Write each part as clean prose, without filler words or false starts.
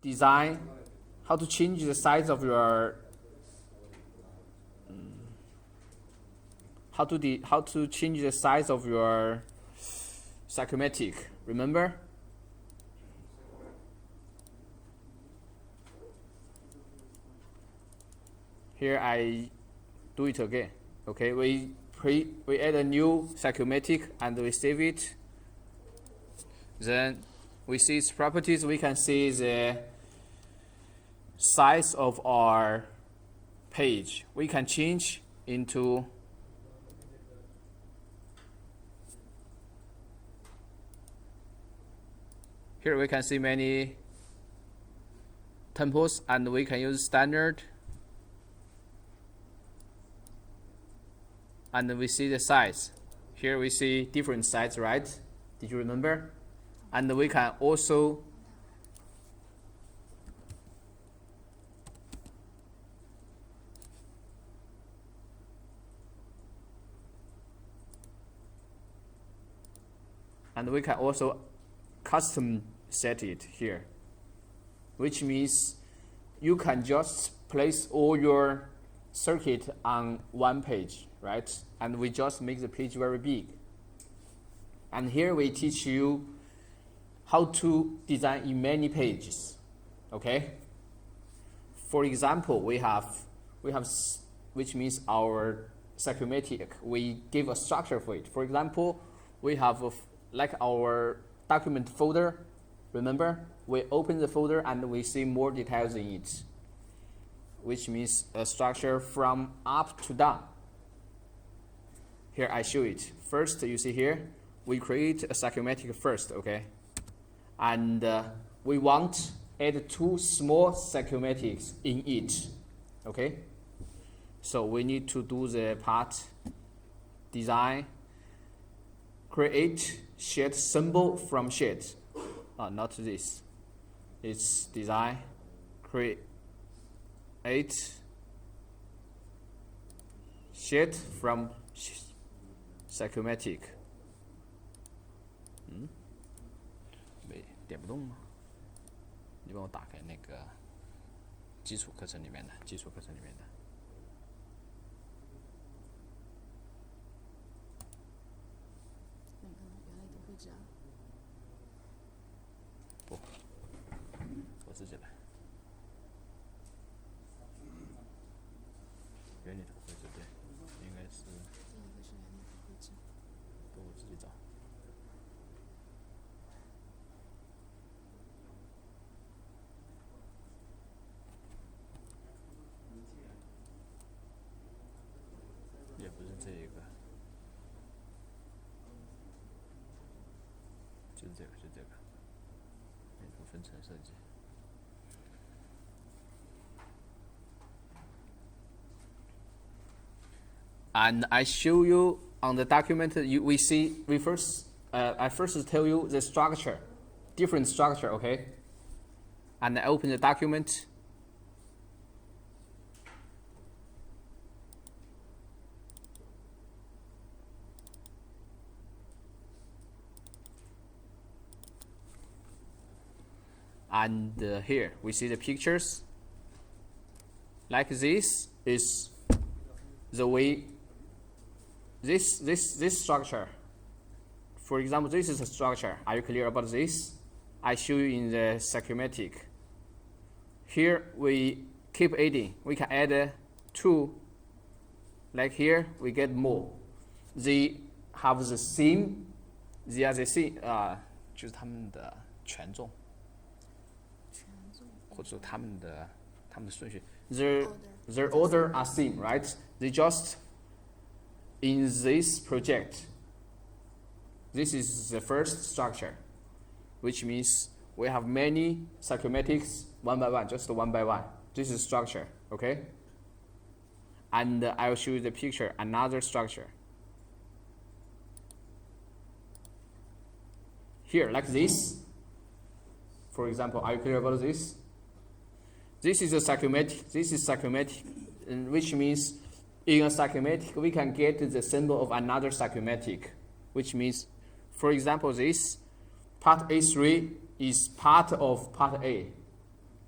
design, how to change the size of your how to change the size of your psychometric. Remember? Here I do it again. Okay, we add a new psychometric and we save it. Then we see its properties. We can see the size of our page. We can change into here. We can see many tempos, and we can use standard. And we see the size. Here we see different size, right? Did you remember? And we can also custom set it here, which means you can just place all your circuit on one page, right? And we just make the page very big. And here we teach you how to design in many pages, okay? For example, we have which means our psychometric, we give a structure for it. For example, we have like our document folder. Remember, we open the folder and we see more details in it, which means a structure from up to down. Here I show it. First, you see here, we create a psychometric first, okay? And we want add two small psychometrics in it, okay? So we need to do the part design, create sheet symbol from sheet. Not this. It's design, create sheet from psychometric. 没点不动吗？你帮我打开那个基础课程里面的。那个原来都会这样。不，我自己来。原理图绘制对，应该是。这一个是原理图绘制。不，我自己找。也不是这一个，就是这个，原理图分层设计。And I show you on the document. I first tell you the structure, different structure, okay? And I open the document. And here we see the pictures. Like this is the way. This structure. For example, this is a structure. Are you clear about this? I show you in the psychometric. Here we keep adding. We can add 2. Like here, we get more. They have the same. They are the same. 就是他们的权重，或者说他们的顺序。Their order are same, right? They just in this project. This is the first structure, which means we have many psychometrics one by one, just one by one. This is structure, okay? And I will show you the picture, another structure. Here, like this. For example, are you clear about this? This is a psychometric. This is psychometric, which means in a psychometric we can get the symbol of another psychometric, which means, for example, this part A3 is part of part A.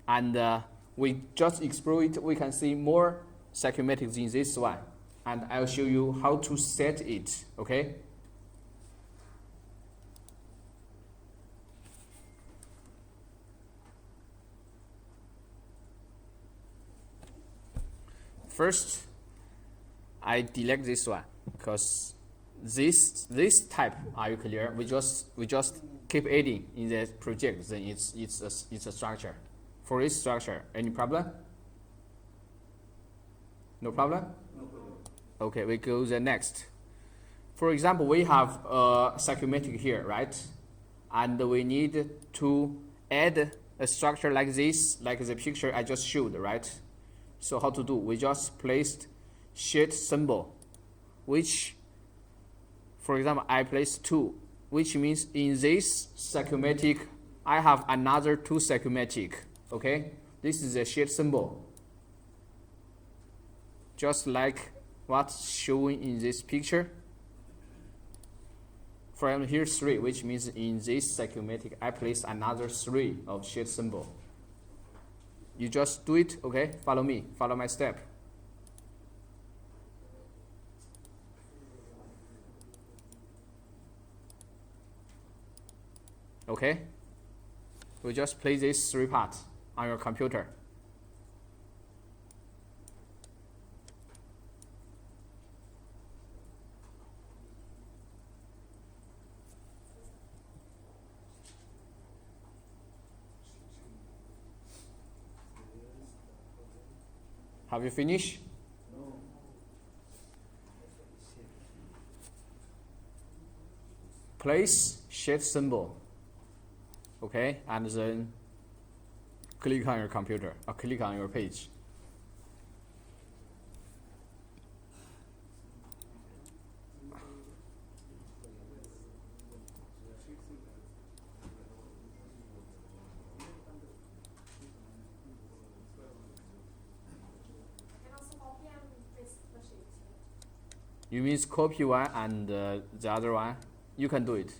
And we just explore it, we can see more schematics in this one. And I'll show you how to set it, okay? First, I delete this one because this type, are you clear? We just keep adding in the project, then it's a structure. For this structure, any problem? No problem? No problem. Okay, we go the next. For example, we have a schematic here, right? And we need to add a structure like this, like the picture I just showed, right? So how to do? We just placed sheet symbol, which, for example, I placed 2, which means in this schematic, I have another 2 schematic, okay? This is a sheet symbol, just like what's showing in this picture. For example, here 3, which means in this schematic, I place another 3 of sheet symbol. You just do it, okay? Follow me, follow my step. Okay? We just place these 3 parts on your computer. Have you finished? No. Place sheet symbol. Okay, and then click on your computer or click on your page. You mean copy one and the other one? You can do it.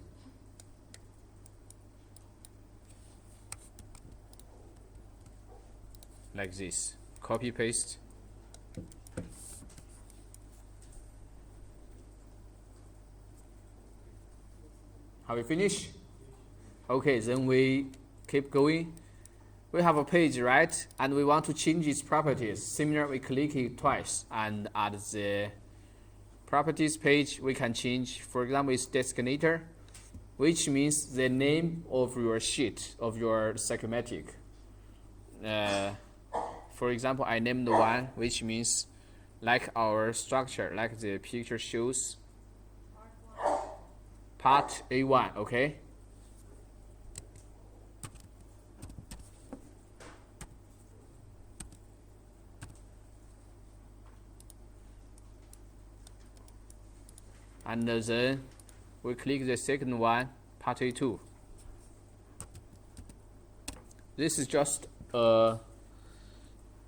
Like this. Copy, paste. Have we finished? Okay, then we keep going. We have a page, right? And we want to change its properties. Similar, we click it twice, and at the properties page, we can change, for example, its designator, which means the name of your sheet, of your schematic. For example, I named one, which means like our structure, like the picture shows, part A1, okay? And then we click the second one, part A2. This is just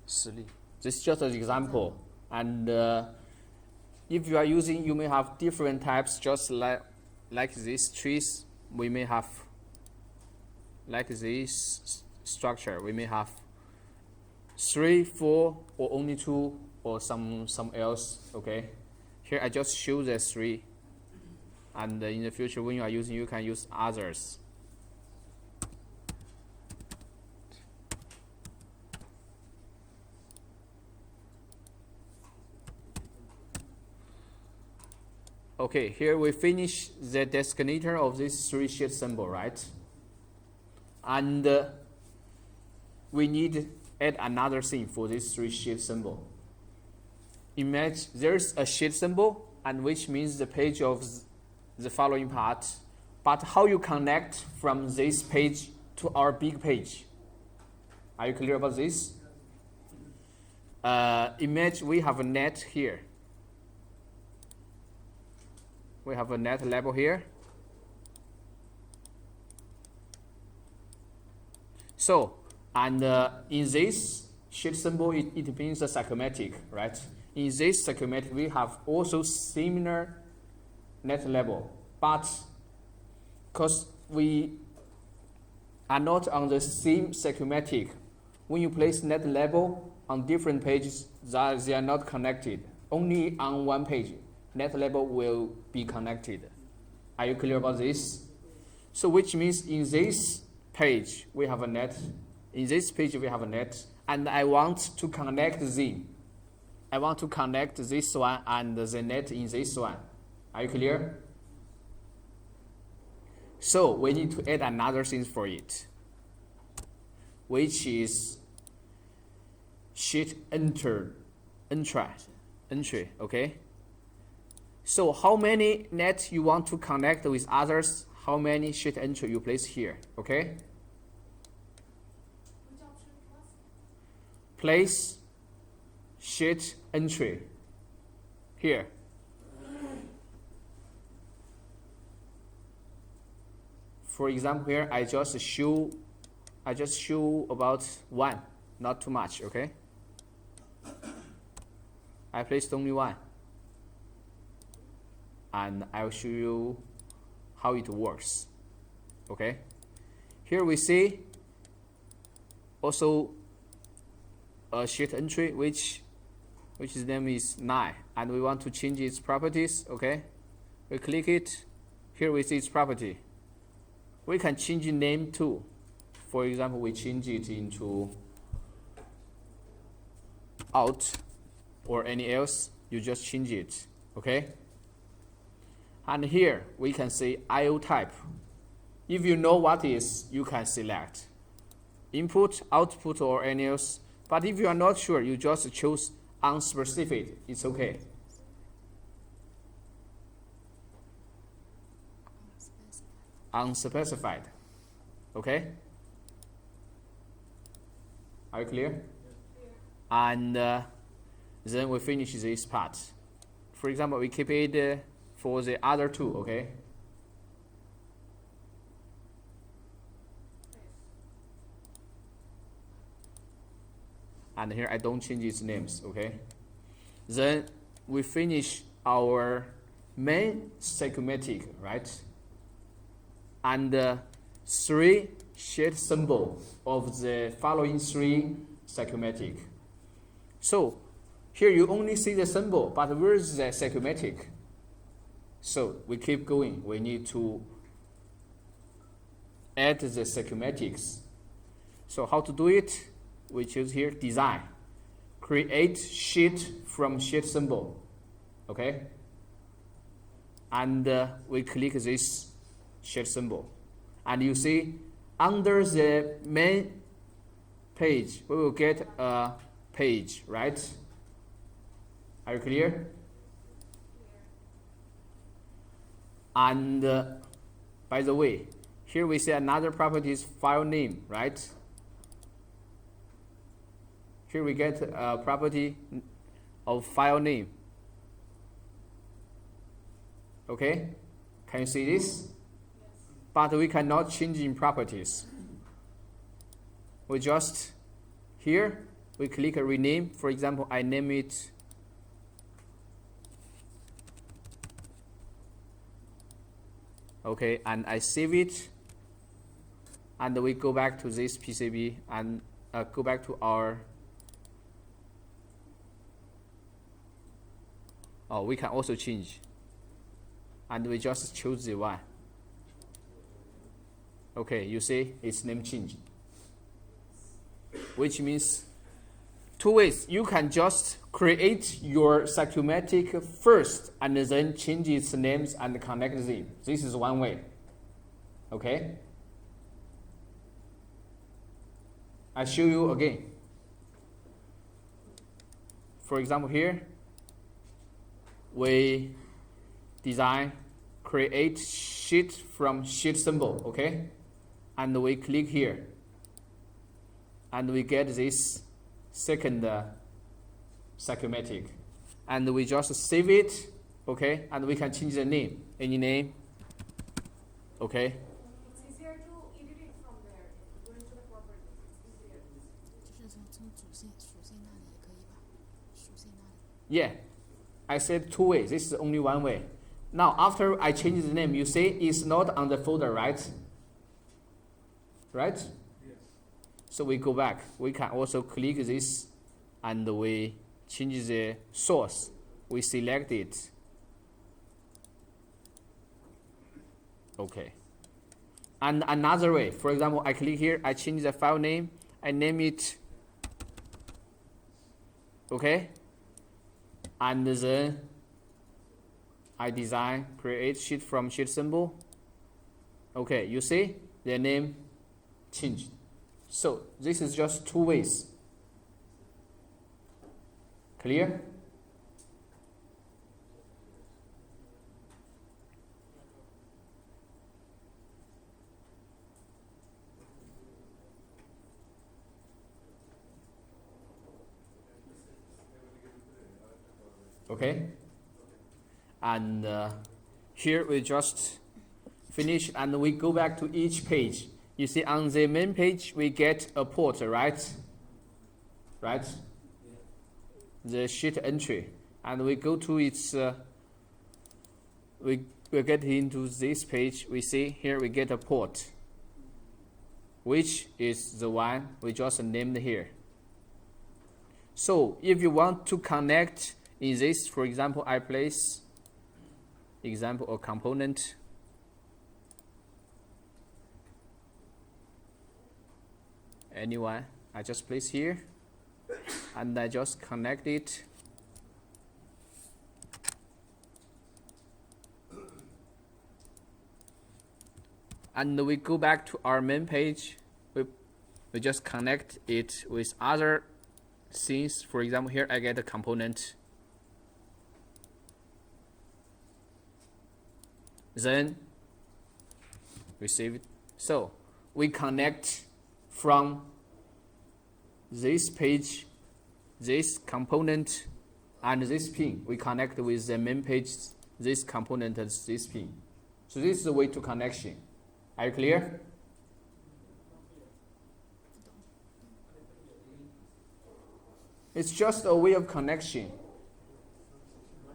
this is just an example. And if you are using, you may have different types, just like these trees. We may have like this structure. We may have 3, 4, or only 2, or some else. Okay. Here I just show the 3, and in the future when you are using, you can use others. Okay, here we finish the designator of this 3 sheet symbol, right? And we need to add another thing for this 3 sheet symbol. Imagine there's a sheet symbol, and which means the page of the following part, but how you connect from this page to our big page. Are you clear about this? Imagine we have a net here. We have a net label here. So, and in this sheet symbol, it means a schematic, right? In this schematic, we have also similar net label, but because we are not on the same schematic, when you place net label on different pages, that they are not connected. Only on one page, net label will be connected. Are you clear about this? So which means in this page we have a net, in this page we have a net, and I want to connect them. I want to connect this one and the net in this one. Are you clear? So we need to add another thing for it, which is sheet entry, okay? So how many net you want to connect with others, how many sheet entry you place here, okay? Place sheet entry here. For example, here I just show about one, not too much, okay? I placed only one, and I'll show you how it works, okay? Here we see also a sheet entry which name is 9, and we want to change its properties, okay? We click it, here we see its property. We can change the name too. For example, we change it into out or any else, you just change it, okay? And here we can say IO type. If you know what is, you can select input, output, or any else. But if you are not sure, you just choose unspecified. It's okay. Unspecified. Okay? Are you clear? And then we finish this part. For example, we keep it for the other two, okay? And here I don't change its names, okay? Then we finish our main schematic, right? And 3 sheet symbol of the following 3 schematic. So here you only see the symbol, but where is the schematic? So we keep going. We need to add the schematics. So how to do it? We choose here design. Create sheet from sheet symbol. Okay? And we click this sheet symbol. And you see under the main page, we will get a page, right? Are you clear? And by the way, here we see another property is file name, right? Here we get a property of file name. Okay? Can you see this? Yes. But we cannot change in properties. We just, here, we click a rename. For example, I name it okay, and I save it, and we go back to this PCB and go back to our we can also change, and we just choose the one. Okay, you see its name changed, which means 2 ways. You can just create your schematic first and then change its names and connect them. This is one way. Okay? I show you again. For example, here we design create sheet from sheet symbol, okay? And we click here. And we get this second schematic. And we just save it, okay? And we can change the name, any name, okay? It's easier to edit it from there. Go into the properties. It's easier. 就是从主线那里也可以吧？属性那里。 Yeah, I said 2 ways. This is only one way. Now, after I change the name, you say it's not on the folder, right? Right? Yes. So we go back. We can also click this and we change the source. We select it. Okay. And another way, for example, I click here, I change the file name, I name it, okay? And then I design, create sheet from sheet symbol. Okay, you see the name changed. So this is just two ways. Clear? Okay, and here we just finish and we go back to each page. You see on the main page we get a port, right? Right? The sheet entry, and we go to its, we get into this page, we see here we get a port, which is the one we just named here. So if you want to connect in this, for example, I place example or component. Anyone, I just place here and I just connect it. And we go back to our main page. We just connect it with other things. For example, here I get a component. Then we save it. So we connect from this page, this component, and this pin. We connect with the main page, this component, and this pin. So this is the way to connection. Are you clear? It's just a way of connection.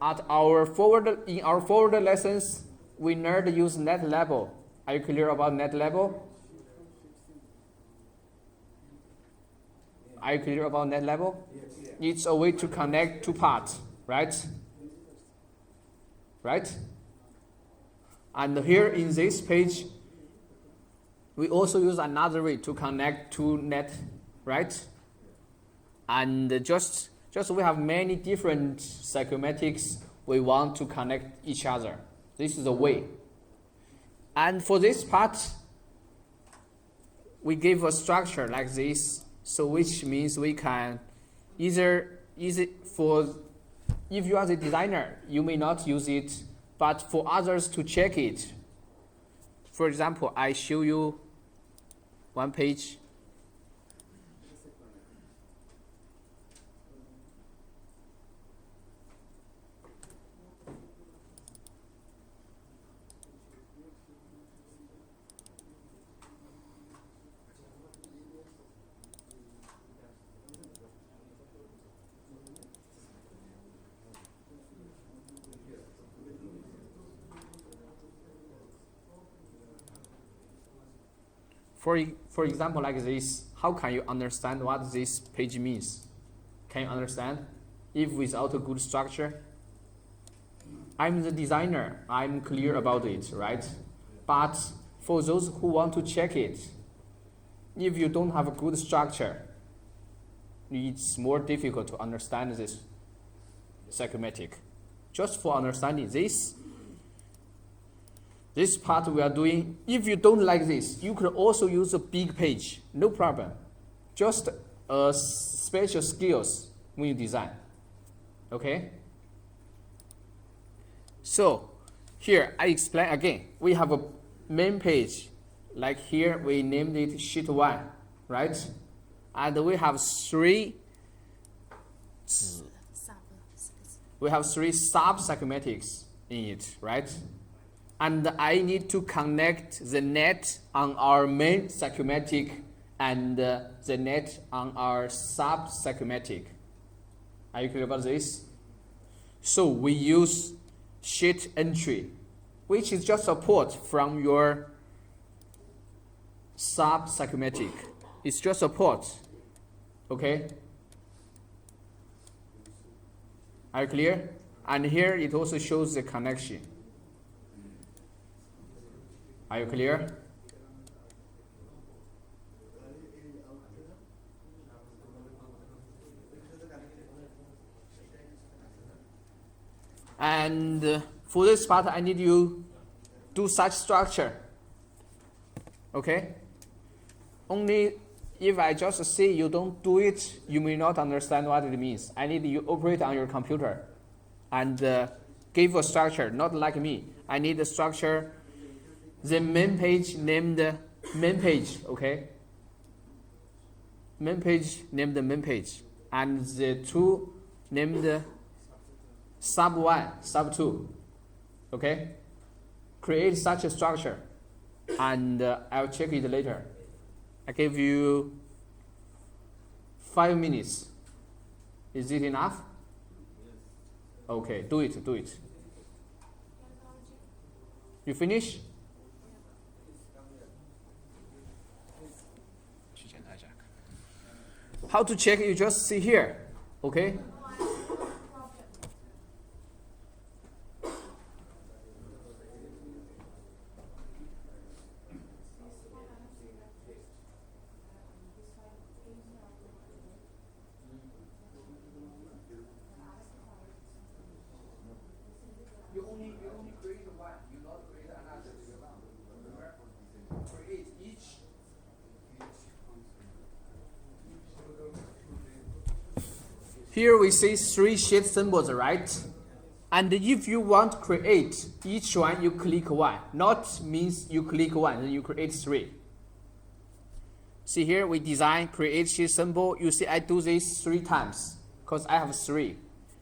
In our forward lessons, we learned to use net level. Are you clear about net level? Are you clear about net level? Yes. It's a way to connect two parts, right? Right? And here in this page, we also use another way to connect to net, right? And just we have many different schematics we want to connect each other. This is the way. And for this part, we give a structure like this, so which means we can either use it for, if you are the designer, you may not use it, but for others to check it. For example, I show you one page. For example, like this, how can you understand what this page means? Can you understand? If without a good structure, I'm the designer, I'm clear about it, right? But for those who want to check it, if you don't have a good structure, it's more difficult to understand this schematic. Just for understanding this part we are doing, if you don't like this, you could also use a big page, no problem. Just special skills when you design, okay? So here I explain again. We have a main page, like here we named it sheet 1, right? And we have three sub-schematics in it, right? And I need to connect the net on our main schematic and the net on our sub-schematic. Are you clear about this? So we use sheet entry, which is just a port from your sub-schematic. It's just a port. Okay? Are you clear? And here it also shows the connection. Are you clear? And for this part, I need you do such structure. Okay? Only if I just say you don't do it, you may not understand what it means. I need you operate on your computer and give a structure, not like me. I need a structure, the main page named main page, okay? Main page named the main page. And the two named sub 1, sub 2, okay? Create such a structure and I'll check it later. I give you 5 minutes. Is it enough? Okay, do it. You finish? How to check? You just see here, okay? You only create one. You not create another. Create each. Here we see 3 sheet symbols, right? And if you want to create each one, you click 1. Not means you click 1, then you create 3. See here, we design create sheet symbol. You see I do this 3 times because I have 3.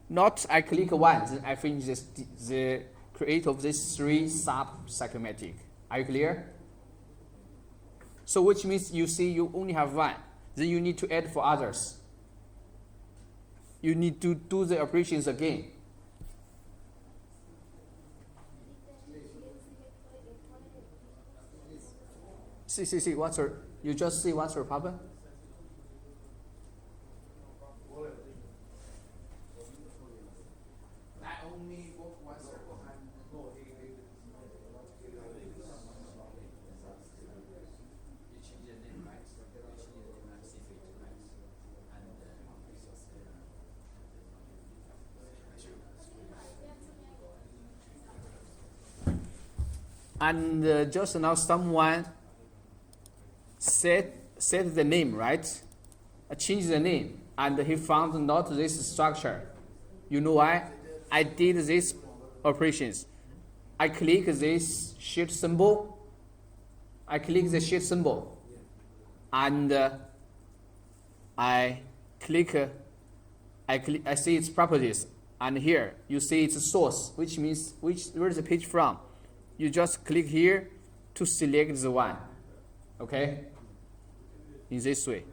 Not I click 1, then I finish the create of this 3 sub-schematic. Are you clear? So which means you see you only have 1. Then you need to add for others. You need to do the operations again. See, what's your, you just see what's your problem? I only work one circle and you change the name, right? You change the name and see if it right. And just now someone set the name, right? Change the name, and he found not this structure. You know why? I did these operations. I click this sheet symbol. I click the sheet symbol, and I see its properties, and here you see its source, which means where is the page from? You just click here to select the one, okay? In this way.